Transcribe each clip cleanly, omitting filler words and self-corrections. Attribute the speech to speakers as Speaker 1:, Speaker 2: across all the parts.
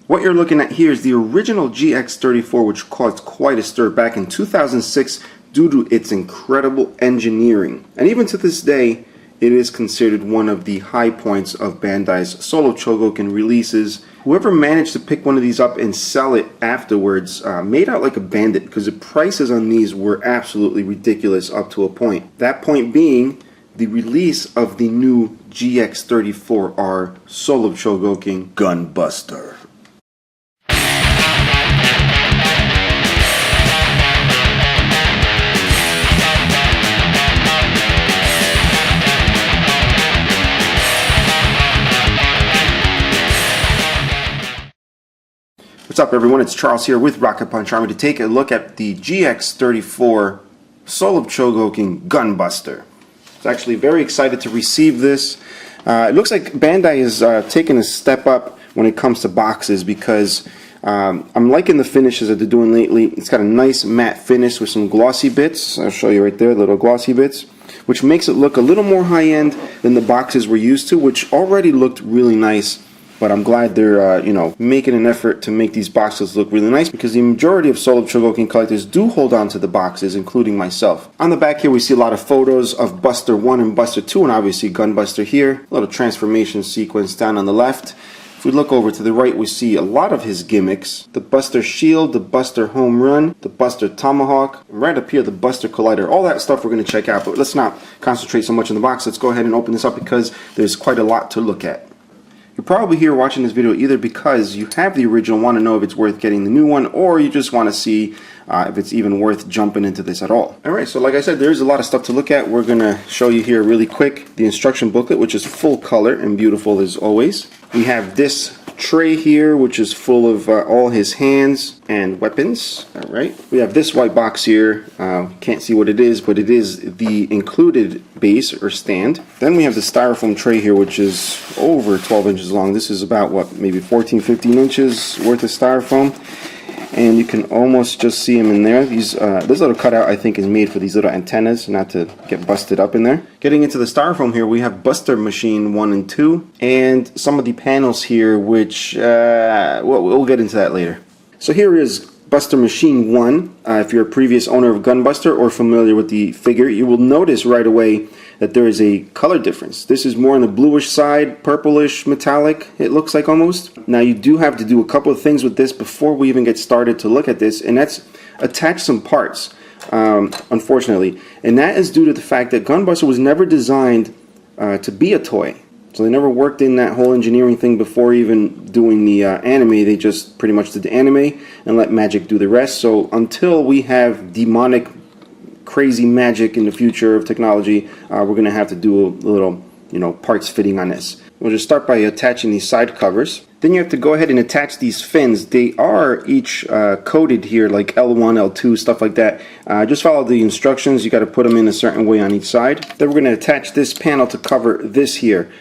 Speaker 1: What you're looking at here is the original GX-34, which caused quite a stir back in 2006 due to its incredible engineering. And even to this day, it is considered one of the high points of Bandai's Soul of Chogokin releases. Whoever managed to pick one of these up and sell it afterwards made out like a bandit, because the prices on these were absolutely ridiculous up to a point. That point being the release of the new GX-34R Soul of Chogokin Gunbuster. What's up, everyone? It's Charles here with RocketPunchArmy to take a look at the GX-34 Soul of Chogokin Gunbuster. I was actually very excited to receive this. It looks like Bandai is taking a step up when it comes to boxes, because I'm liking the finishes that they're doing lately. It's got a nice matte finish with some glossy bits. I'll show you right there, little glossy bits, which makes it look a little more high-end than the boxes we're used to, which already looked really nice. But I'm glad they're, making an effort to make these boxes look really nice, because the majority of Soul of Chogokin collectors do hold on to the boxes, including myself. On the back here, we see a lot of photos of Buster 1 and Buster 2, and obviously Gunbuster here. A little transformation sequence down on the left. If we look over to the right, we see a lot of his gimmicks. The Buster Shield, the Buster Home Run, the Buster Tomahawk, and right up here, the Buster Collider. All that stuff we're going to check out, but let's not concentrate so much on the box. Let's go ahead and open this up, because there's quite a lot to look at. You're probably here watching this video either because you have the original, want to know if it's worth getting the new one, or you just want to see if it's even worth jumping into this at all. Alright, so like I said, there's a lot of stuff to look at. We're going to show you here really quick the instruction booklet, which is full color and beautiful as always. We have this tray here, which is full of all his hands and weapons. Alright, we have this white box here. Can't see what it is, but it is the included base or stand. Then we have the styrofoam tray here, which is over 12 inches long. This is about, what, maybe 14-15 inches worth of styrofoam. And you can almost just see them in there. This little cutout, I think, is made for these little antennas, not to get busted up in there. Getting into the styrofoam here, we have Buster Machine 1 and 2, and some of the panels here, which we'll get into that later. So here is Buster Machine 1. If you're a previous owner of Gunbuster or familiar with the figure, you will notice right away that there is a color difference. This is more on the bluish side, purplish metallic, it looks like almost. Now you do have to do a couple of things with this before we even get started to look at this, and that's attach some parts, unfortunately. And that is due to the fact that Gunbuster was never designed to be a toy. So they never worked in that whole engineering thing before even doing the anime. They just pretty much did the anime and let magic do the rest. So until we have demonic crazy magic in the future of technology, we're going to have to do a little, parts fitting on this. We'll just start by attaching these side covers. Then you have to go ahead and attach these fins. They are each coded here, like L1, L2, stuff like that. Just follow the instructions. You got to put them in a certain way on each side. Then we're going to attach this panel to cover this here.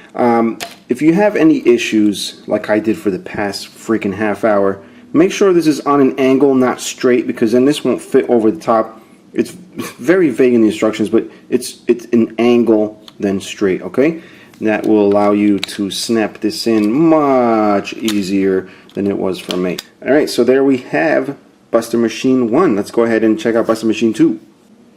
Speaker 1: If you have any issues, like I did for the past freaking half hour, make sure this is on an angle, not straight, because then this won't fit over the top. It's very vague in the instructions, but it's an angle then straight, okay? And that will allow you to snap this in much easier than it was for me. Alright, so there we have Buster Machine 1. Let's go ahead and check out Buster Machine 2.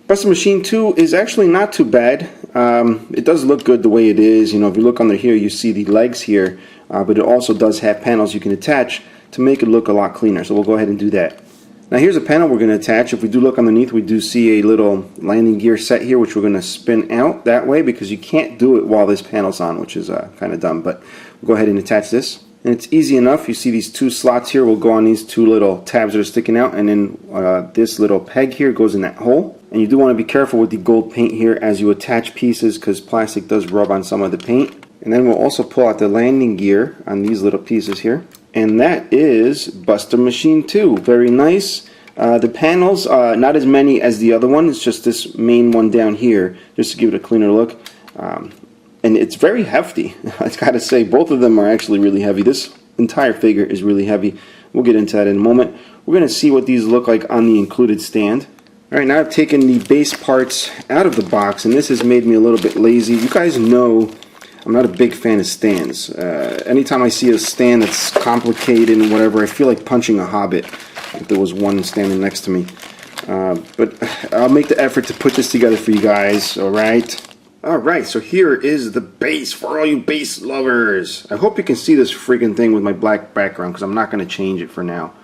Speaker 1: Buster Machine 2 is actually not too bad. It does look good the way it is. If you look under here, you see the legs here, but it also does have panels you can attach to make it look a lot cleaner. So we'll go ahead and do that. Now here's a panel we're going to attach. If we do look underneath, we do see a little landing gear set here, which we're going to spin out that way, because you can't do it while this panel's on, which is kind of dumb. But we'll go ahead and attach this. And it's easy enough. You see these two slots here will go on these two little tabs that are sticking out, and then this little peg here goes in that hole. And you do want to be careful with the gold paint here as you attach pieces, because plastic does rub on some of the paint. And then we'll also pull out the landing gear on these little pieces here. And that is Buster Machine 2. Very nice. The panels, not as many as the other one. It's just this main one down here, just to give it a cleaner look. And it's very hefty. I've got to say, both of them are actually really heavy. This entire figure is really heavy. We'll get into that in a moment. We're going to see what these look like on the included stand. Alright, now I've taken the base parts out of the box, and this has made me a little bit lazy. You guys know I'm not a big fan of stands. Anytime I see a stand that's complicated and whatever, I feel like punching a hobbit if there was one standing next to me. But I'll make the effort to put this together for you guys, alright? Alright, so here is the base for all you base lovers. I hope you can see this freaking thing with my black background because I'm not going to change it for now.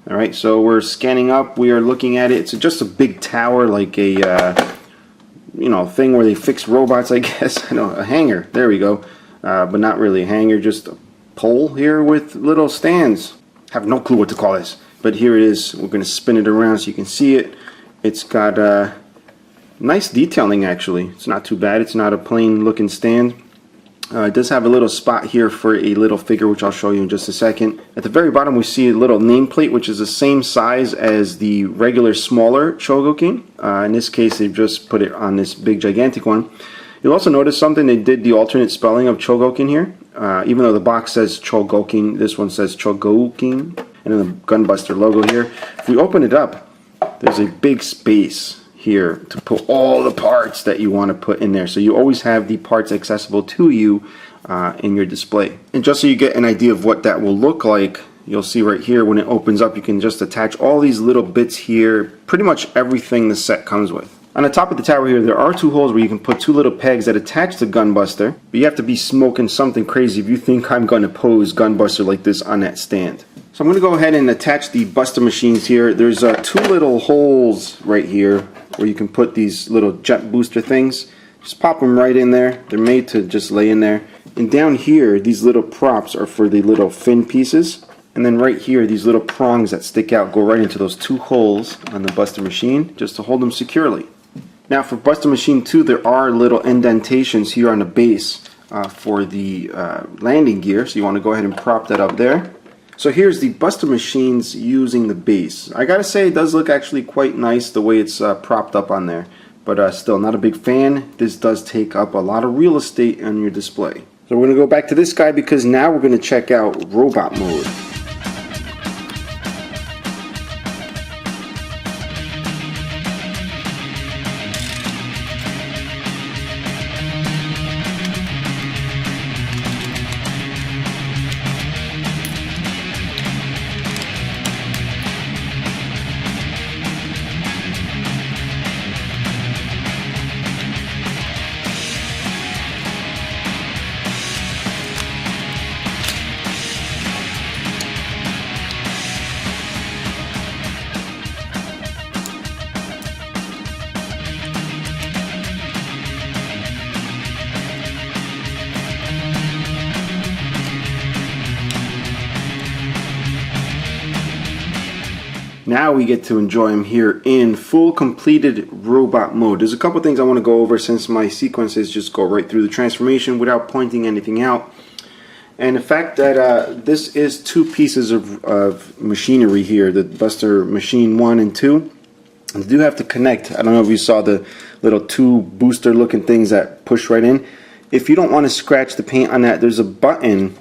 Speaker 1: Alright, so we're scanning up, we are looking at it. It's just a big tower, like a, you know, thing where they fix robots, I guess. I know, a hangar, there we go. But not really a hangar, just a pole here with little stands. Have no clue what to call this. But here it is. We're going to spin it around so you can see it. It's got nice detailing, actually. It's not too bad. It's not a plain looking stand. It does have a little spot here for a little figure, which I'll show you in just a second. At the very bottom we see a little nameplate, which is the same size as the regular smaller Chogokin. In this case they've just put it on this big gigantic one. You'll also notice something, they did the alternate spelling of Chogokin here. Even though the box says Chogokin, this one says Chogokin. And then the Gunbuster logo here. If we open it up, there's a big space here to put all the parts that you want to put in there. So you always have the parts accessible to you in your display. And just so you get an idea of what that will look like, you'll see right here when it opens up, you can just attach all these little bits here, pretty much everything the set comes with. On the top of the tower here, there are two holes where you can put two little pegs that attach to Gunbuster, but you have to be smoking something crazy if you think I'm going to pose Gunbuster like this on that stand. So I'm going to go ahead and attach the Buster machines here. There's two little holes right here where you can put these little jet booster things. Just pop them right in there. They're made to just lay in there. And down here, these little props are for the little fin pieces. And then right here, these little prongs that stick out go right into those two holes on the Buster machine just to hold them securely. Now for Buster Machine 2, there are little indentations here on the base for the landing gear. So you want to go ahead and prop that up there. So here's the Buster Machines using the base. I gotta say, it does look actually quite nice the way it's propped up on there. But still, not a big fan. This does take up a lot of real estate on your display. So we're gonna go back to this guy because now we're gonna check out robot mode. Now we get to enjoy him here in full completed robot mode. There's a couple things I want to go over since my sequences just go right through the transformation without pointing anything out. And the fact that this is two pieces of machinery here, the Buster Machine 1 and 2. And they do have to connect. I don't know if you saw the little two booster looking things that push right in. If you don't want to scratch the paint on that, there's a button.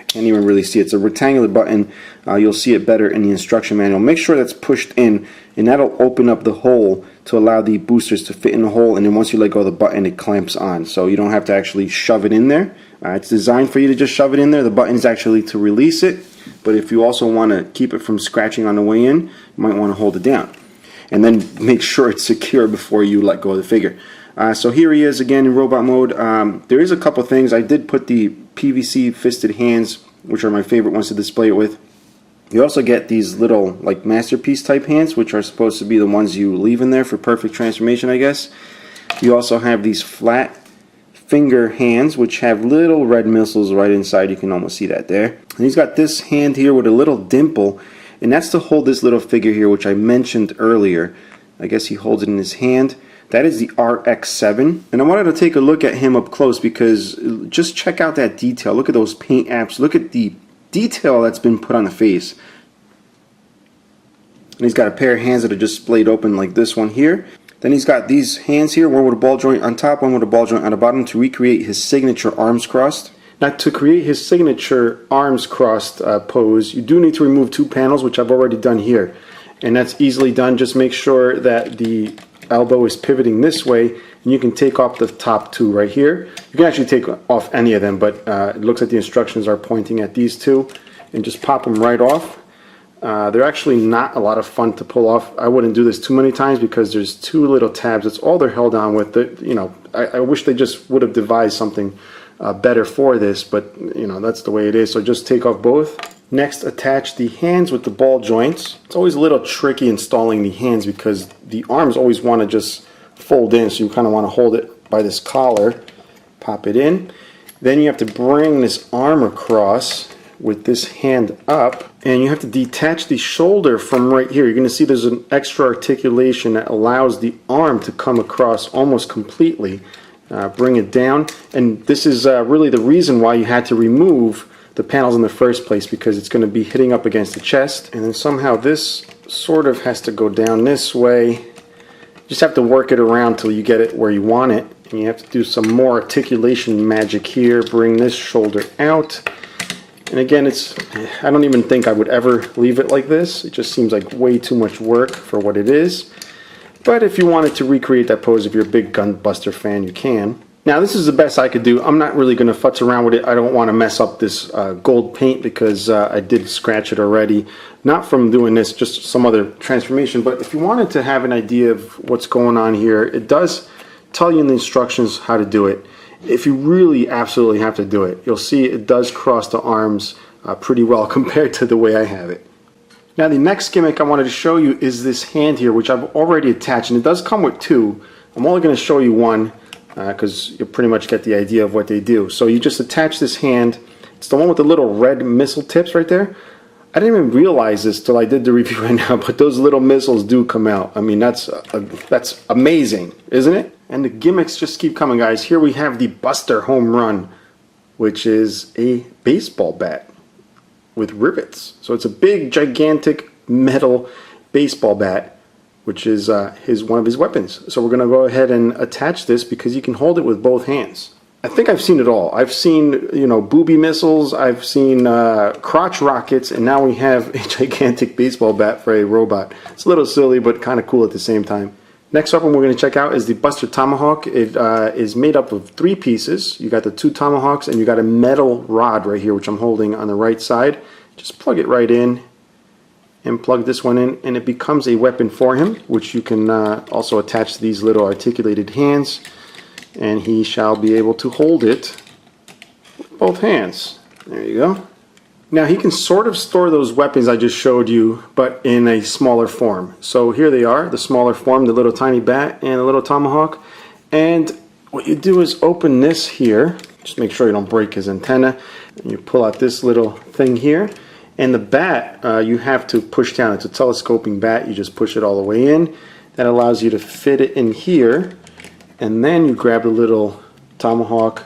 Speaker 1: Can't even really see it. It's a rectangular button. You'll see it better in the instruction manual. Make sure that's pushed in, and that'll open up the hole to allow the boosters to fit in the hole, and then once you let go of the button, it clamps on. So you don't have to actually shove it in there. It's designed for you to just shove it in there. The button is actually to release it, but if you also want to keep it from scratching on the way in, you might want to hold it down. And then make sure it's secure before you let go of the figure. So here he is again in robot mode. There is a couple things. I did put the PVC fisted hands, which are my favorite ones to display it with. You also get these little like masterpiece type hands, which are supposed to be the ones you leave in there for perfect transformation, I guess. You also have these flat finger hands, which have little red missiles right inside. You can almost see that there. And he's got this hand here with a little dimple, and that's to hold this little figure here, which I mentioned earlier. I guess he holds it in his hand. That is the RX-7, and I wanted to take a look at him up close because just check out that detail. Look at those paint apps. Look at the detail that's been put on the face. And he's got a pair of hands that are just splayed open like this one here. Then he's got these hands here, one with a ball joint on top, one with a ball joint on the bottom to recreate his signature arms crossed. Now to create his signature arms crossed pose, you do need to remove two panels, which I've already done here. And that's easily done. Just make sure that the elbow is pivoting this way and you can take off the top two right here. You can actually take off any of them, but it looks like the instructions are pointing at these two, and just pop them right off. They're actually not a lot of fun to pull off. I wouldn't do this too many times because there's two little tabs. That's all they're held on with. You know, I wish they just would have devised something better for this, but you know, that's the way it is. So just take off both. Next, attach the hands with the ball joints. It's always a little tricky installing the hands because the arms always want to just fold in, so you kind of want to hold it by this collar, pop it in. Then you have to bring this arm across with this hand up, and you have to detach the shoulder from right here. You're going to see there's an extra articulation that allows the arm to come across almost completely. Bring it down, and this is really the reason why you had to remove the panels in the first place, because it's going to be hitting up against the chest, and then somehow this sort of has to go down this way. You just have to work it around till you get it where you want it, and you have to do some more articulation magic here. Bring this shoulder out, and again, I don't even think I would ever leave it like this. It just seems like way too much work for what it is. But if you wanted to recreate that pose, if you're a big Gunbuster fan, you can. Now this is the best I could do. I'm not really going to futz around with it. I don't want to mess up this gold paint because I did scratch it already. Not from doing this, just some other transformation. But if you wanted to have an idea of what's going on here, it does tell you in the instructions how to do it. If you really absolutely have to do it, you'll see it does cross the arms pretty well compared to the way I have it. Now the next gimmick I wanted to show you is this hand here, which I've already attached, and it does come with two. I'm only going to show you one because you'll pretty much get the idea of what they do. So you just attach this hand. It's the one with the little red missile tips right there. I didn't even realize this till I did the review right now, but those little missiles do come out. I mean, that's amazing, isn't it? And the gimmicks just keep coming, guys. Here we have the Buster Home Run, which is a baseball bat with rivets. So it's a big, gigantic metal baseball bat, which is one of his weapons. So we're going to go ahead and attach this because you can hold it with both hands. I think I've seen it all. I've seen, you know, booby missiles, I've seen crotch rockets, and now we have a gigantic baseball bat for a robot. It's a little silly, but kind of cool at the same time. Next up, one we're going to check out is the Buster Tomahawk. It is made up of 3 pieces. You got the 2 tomahawks, and you got a metal rod right here, which I'm holding on the right side. Just plug it right in, and plug this one in, and it becomes a weapon for him, which you can also attach to these little articulated hands, and he shall be able to hold it with both hands. There you go. Now he can sort of store those weapons I just showed you, but in a smaller form. So here they are, the smaller form, the little tiny bat and the little tomahawk. And what you do is open this here, just make sure you don't break his antenna, and you pull out this little thing here. And the bat, you have to push down. It's a telescoping bat. You just push it all the way in. That allows you to fit it in here. And then you grab the little tomahawk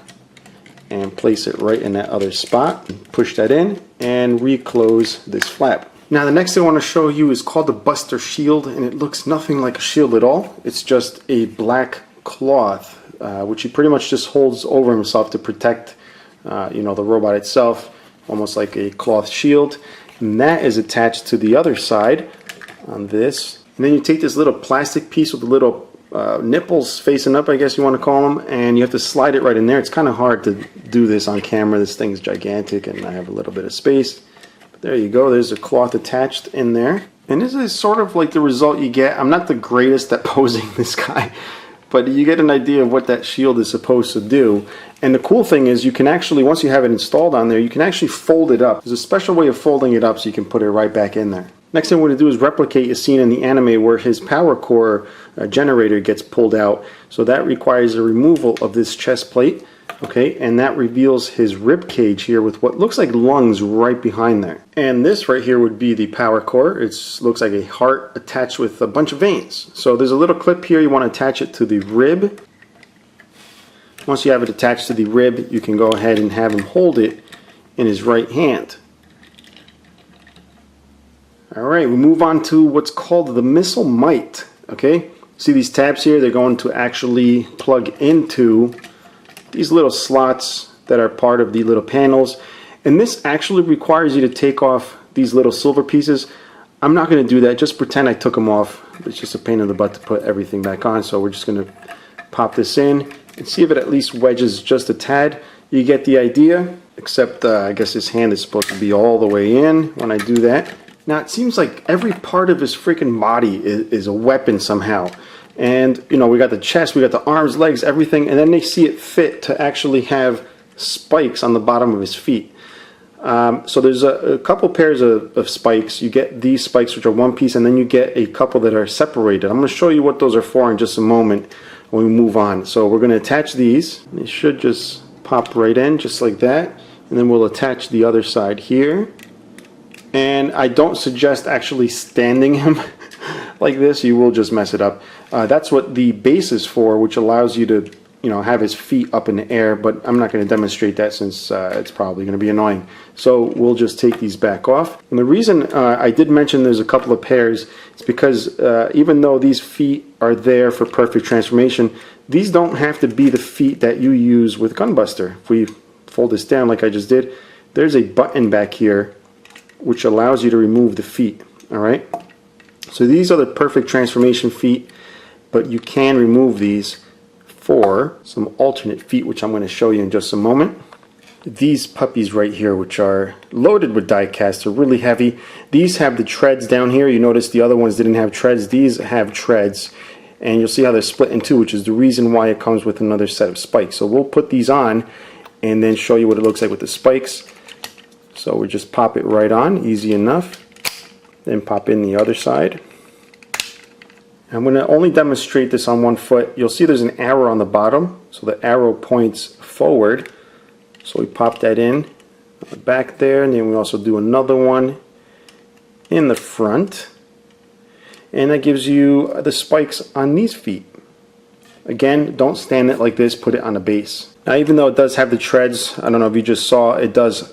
Speaker 1: and place it right in that other spot. Push that in and reclose this flap. Now the next thing I want to show you is called the Buster Shield, and it looks nothing like a shield at all. It's just a black cloth, which he pretty much just holds over himself to protect you know, the robot itself. Almost like a cloth shield, and that is attached to the other side on this. And then you take this little plastic piece with the little nipples facing up, I guess you want to call them, and you have to slide it right in there. It's kind of hard to do this on camera. This thing's gigantic and I have a little bit of space. But there you go, there's a cloth attached in there. And this is sort of like the result you get. I'm not the greatest at posing this guy, but you get an idea of what that shield is supposed to do. And the cool thing is you can actually, once you have it installed on there, you can actually fold it up. There's a special way of folding it up so you can put it right back in there. Next thing we're going to do is replicate a scene in the anime where his power core generator gets pulled out. So that requires a removal of this chest plate. Okay, and that reveals his rib cage here with what looks like lungs right behind there. And this right here would be the power core. It looks like a heart attached with a bunch of veins. So there's a little clip here. You want to attach it to the rib. Once you have it attached to the rib, you can go ahead and have him hold it in his right hand. Alright, we move on to what's called the missile mite. Okay, see these tabs here? They're going to actually plug into these little slots that are part of the little panels, and this actually requires you to take off these little silver pieces. I'm not going to do that. Just pretend I took them off. It's just a pain in the butt to put everything back on, so we're just going to Pop this in and see if it at least wedges just a tad. You get the idea, except I guess his hand is supposed to be all the way in when I do that. Now it seems like every part of his freaking body is a weapon somehow. And you know, we got the chest, we got the arms, legs, everything, and then they see it fit to actually have spikes on the bottom of his feet. So there's a couple pairs of spikes. You get these spikes, which are one piece, and then you get a couple that are separated. I'm going to show you what those are for in just a moment when we move on. So we're going to attach these. They should just pop right in, just like that. And then we'll attach the other side here. And I don't suggest actually standing him like this. You will just mess it up. That's what the base is for, which allows you to, you know, have his feet up in the air, but I'm not going to demonstrate that since it's probably going to be annoying. So we'll just take these back off. And the reason I did mention there's a couple of pairs is because even though these feet are there for perfect transformation, these don't have to be the feet that you use with Gunbuster. If we fold this down like I just did, there's a button back here which allows you to remove the feet. Alright? So these are the perfect transformation feet, but you can remove these for some alternate feet, which I'm going to show you in just a moment. These puppies right here, which are loaded with diecast, are really heavy. These have the treads down here. You notice the other ones didn't have treads. These have treads, and you'll see how they're split in two, which is the reason why it comes with another set of spikes. So we'll put these on and then show you what it looks like with the spikes. So we just pop it right on, easy enough. Then pop in the other side. I'm going to only demonstrate this on one foot. You'll see there's an arrow on the bottom, so the arrow points forward. So we pop that in back there, and then we also do another one in the front. And that gives you the spikes on these feet. Again, don't stand it like this, put it on the base. Now, even though it does have the treads, I don't know if you just saw, it does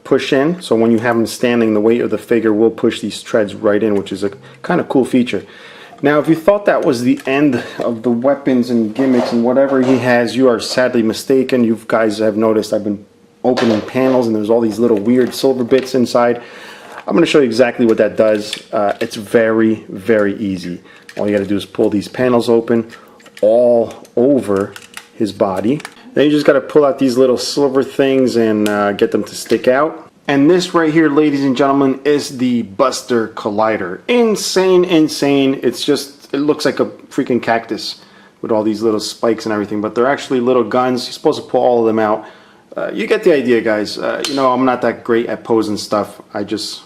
Speaker 1: push in. So when you have them standing, the weight of the figure will push these treads right in, which is a kind of cool feature. Now, if you thought that was the end of the weapons and gimmicks and whatever he has, you are sadly mistaken. You guys have noticed I've been opening panels and there's all these little weird silver bits inside. I'm going to show you exactly what that does. It's very, very easy. All you got to do is pull these panels open all over his body. Then you just got to pull out these little silver things and get them to stick out. And this right here, ladies and gentlemen, is the Buster Collider. Insane, insane. It's just, it looks like a freaking cactus with all these little spikes and everything, but they're actually little guns. You're supposed to pull all of them out. You get the idea, guys. You know, I'm not that great at posing stuff. I just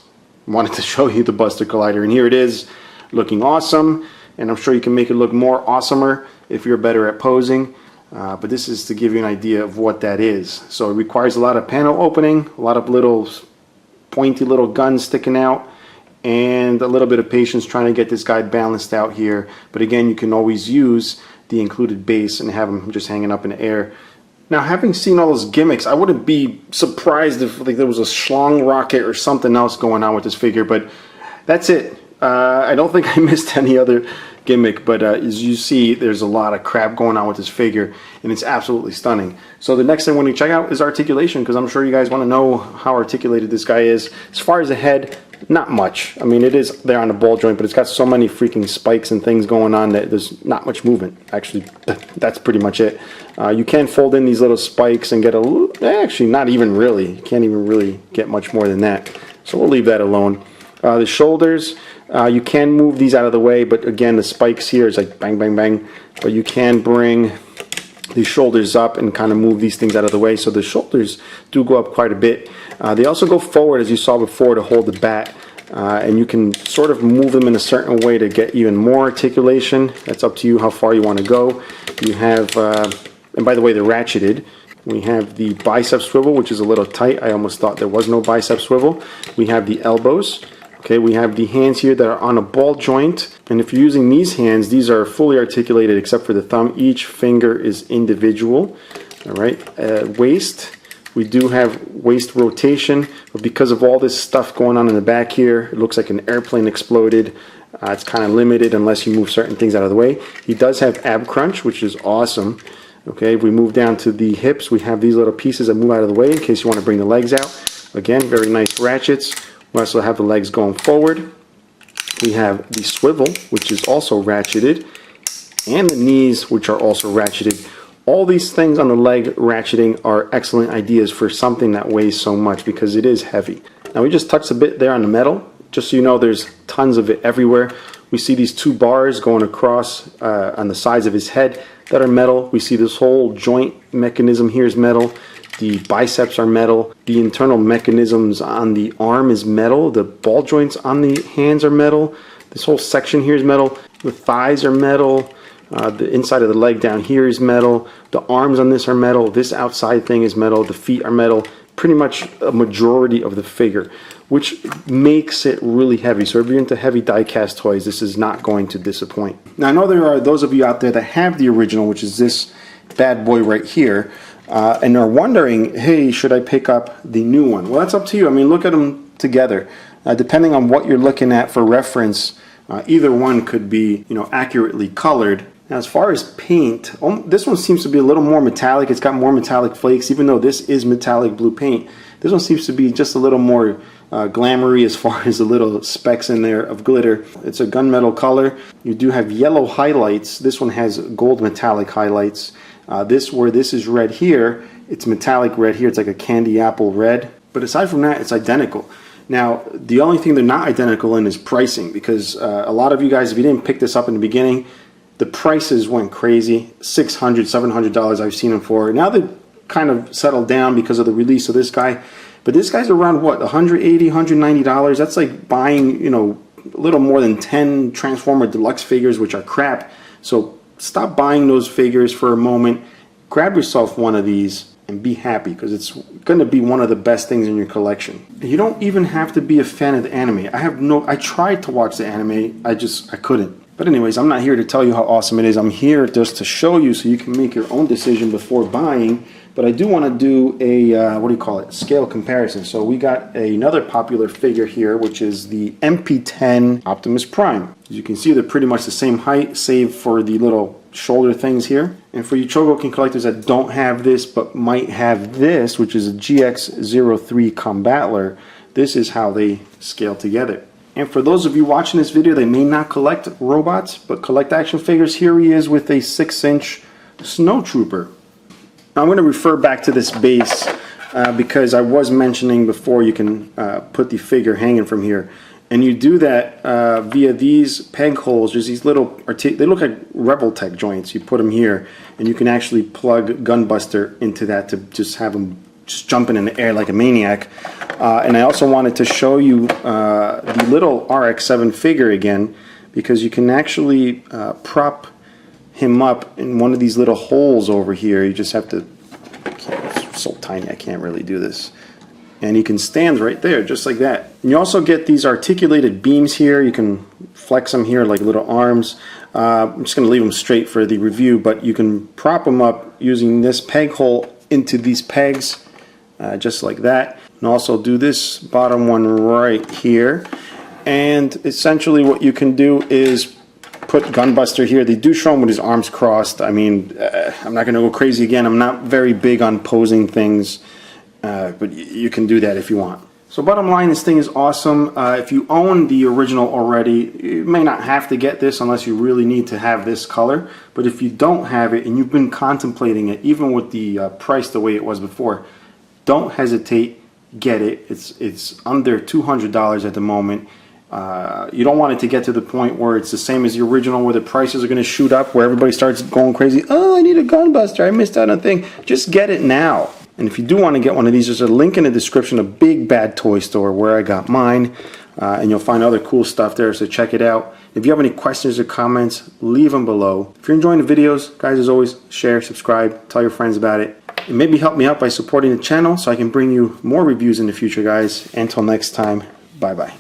Speaker 1: wanted to show you the Buster Collider, and here it is, looking awesome. And I'm sure you can make it look more awesomer if you're better at posing. But this is to give you an idea of what that is. So it requires a lot of panel opening, a lot of little pointy little guns sticking out, and a little bit of patience trying to get this guy balanced out here. But again, you can always use the included base and have him just hanging up in the air. Now, having seen all those gimmicks, I wouldn't be surprised if like there was a schlong rocket or something else going on with this figure, but that's it. I don't think I missed any other gimmick, but as you see, there's a lot of crap going on with this figure, and it's absolutely stunning. So the next thing we're going to check out is articulation, because I'm sure you guys want to know how articulated this guy is. As far as the head, not much. I mean, it is there on the ball joint, but it's got so many freaking spikes and things going on that there's not much movement. Actually, that's pretty much it. You can fold in these little spikes and get a little, actually not even really. You can't even really get much more than that. So we'll leave that alone. The shoulders, you can move these out of the way, but again, the spikes here is like bang, bang, bang. But you can bring the shoulders up and kind of move these things out of the way. So the shoulders do go up quite a bit. They also go forward, as you saw before, to hold the bat. And you can sort of move them in a certain way to get even more articulation. That's up to you how far you want to go. You have, and by the way, they're ratcheted. We have the bicep swivel, which is a little tight. I almost thought there was no bicep swivel. We have the elbows. Okay, we have the hands here that are on a ball joint, and if you're using these hands, these are fully articulated except for the thumb. Each finger is individual. All right, waist, we do have waist rotation, but because of all this stuff going on in the back here, it looks like an airplane exploded. It's kind of limited unless you move certain things out of the way. He does have ab crunch, which is awesome. Okay, if we move down to the hips, we have these little pieces that move out of the way in case you want to bring the legs out. Again, very nice ratchets. We also have the legs going forward. We have the swivel, which is also ratcheted. and the knees, which are also ratcheted. All these things on the leg ratcheting are excellent ideas for something that weighs so much, because it is heavy. Now we just touched a bit there on the metal. Just so you know, there's tons of it everywhere. We see these two bars going across on the sides of his head that are metal. We see this whole joint mechanism here is metal. The biceps are metal. The internal mechanisms on the arm is metal. The ball joints on the hands are metal. This whole section here is metal. The thighs are metal. The inside of the leg down here is metal. The arms on this are metal. This outside thing is metal. The feet are metal. Pretty much a majority of the figure, which makes it really heavy. So if you're into heavy die-cast toys, this is not going to disappoint. Now I know there are those of you out there that have the original, which is this bad boy right here, and are wondering, hey, should I pick up the new one? Well, that's up to you. I mean, look at them together. Depending on what you're looking at for reference, either one could be, accurately colored. Now, as far as paint, this one seems to be a little more metallic. It's got more metallic flakes, even though this is metallic blue paint. This one seems to be just a little more glamoury as far as the little specks in there of glitter. It's a gunmetal color. You do have yellow highlights. This one has gold metallic highlights. Where this is red here, it's metallic red here. It's like a candy apple red. But aside from that, it's identical. Now, the only thing they're not identical in is pricing, because a lot of you guys, if you didn't pick this up in the beginning, the prices went crazy. $600, $700 I've seen them for. Now they've kind of settled down because of the release of this guy. But this guy's around what, $180, $190? That's like buying, a little more than 10 Transformer Deluxe figures, which are crap. So stop buying those figures for a moment. Grab yourself one of these and be happy, because it's going to be one of the best things in your collection. You don't even have to be a fan of the anime. I tried to watch the anime. I couldn't. But anyways, I'm not here to tell you how awesome it is. I'm here just to show you so you can make your own decision before buying. But I do want to do a, scale comparison. So we got another popular figure here, which is the MP10 Optimus Prime. As you can see, they're pretty much the same height, save for the little shoulder things here. And for you Chogokin collectors that don't have this, but might have this, which is a GX-03 Combattler, this is how they scale together. And for those of you watching this video, they may not collect robots, but collect action figures. Here he is with a 6-inch Snow Trooper. Now I'm going to refer back to this base because I was mentioning before you can put the figure hanging from here. And you do that via these peg holes. There's these little, they look like Rebel Tech joints. You put them here, and you can actually plug Gunbuster into that to just have him just jumping in the air like a maniac. And I also wanted to show you the little RX-7 figure again, because you can actually prop him up in one of these little holes over here. You just have to, it's so tiny I can't really do this. And he can stand right there just like that. And you also get these articulated beams here. You can flex them here like little arms. I'm just going to leave them straight for the review, but you can prop them up using this peg hole into these pegs just like that. And also do this bottom one right here. And essentially what you can do is put Gunbuster here. They do show him with his arms crossed. I mean, I'm not going to go crazy again. I'm not very big on posing things, but you can do that if you want. So bottom line, this thing is awesome. If you own the original already, you may not have to get this unless you really need to have this color. But if you don't have it and you've been contemplating it, even with the price the way it was before, don't hesitate, get it. It's under $200 at the moment. You don't want it to get to the point where it's the same as the original, where the prices are going to shoot up, where everybody starts going crazy. Oh, I need a Gunbuster. I missed out on a thing. Just get it now. And if you do want to get one of these, there's a link in the description of Big Bad Toy Store where I got mine. And you'll find other cool stuff there, so check it out. If you have any questions or comments, leave them below. If you're enjoying the videos, guys, as always, share, subscribe, tell your friends about it. And maybe help me out by supporting the channel so I can bring you more reviews in the future, guys. Until next time, bye-bye.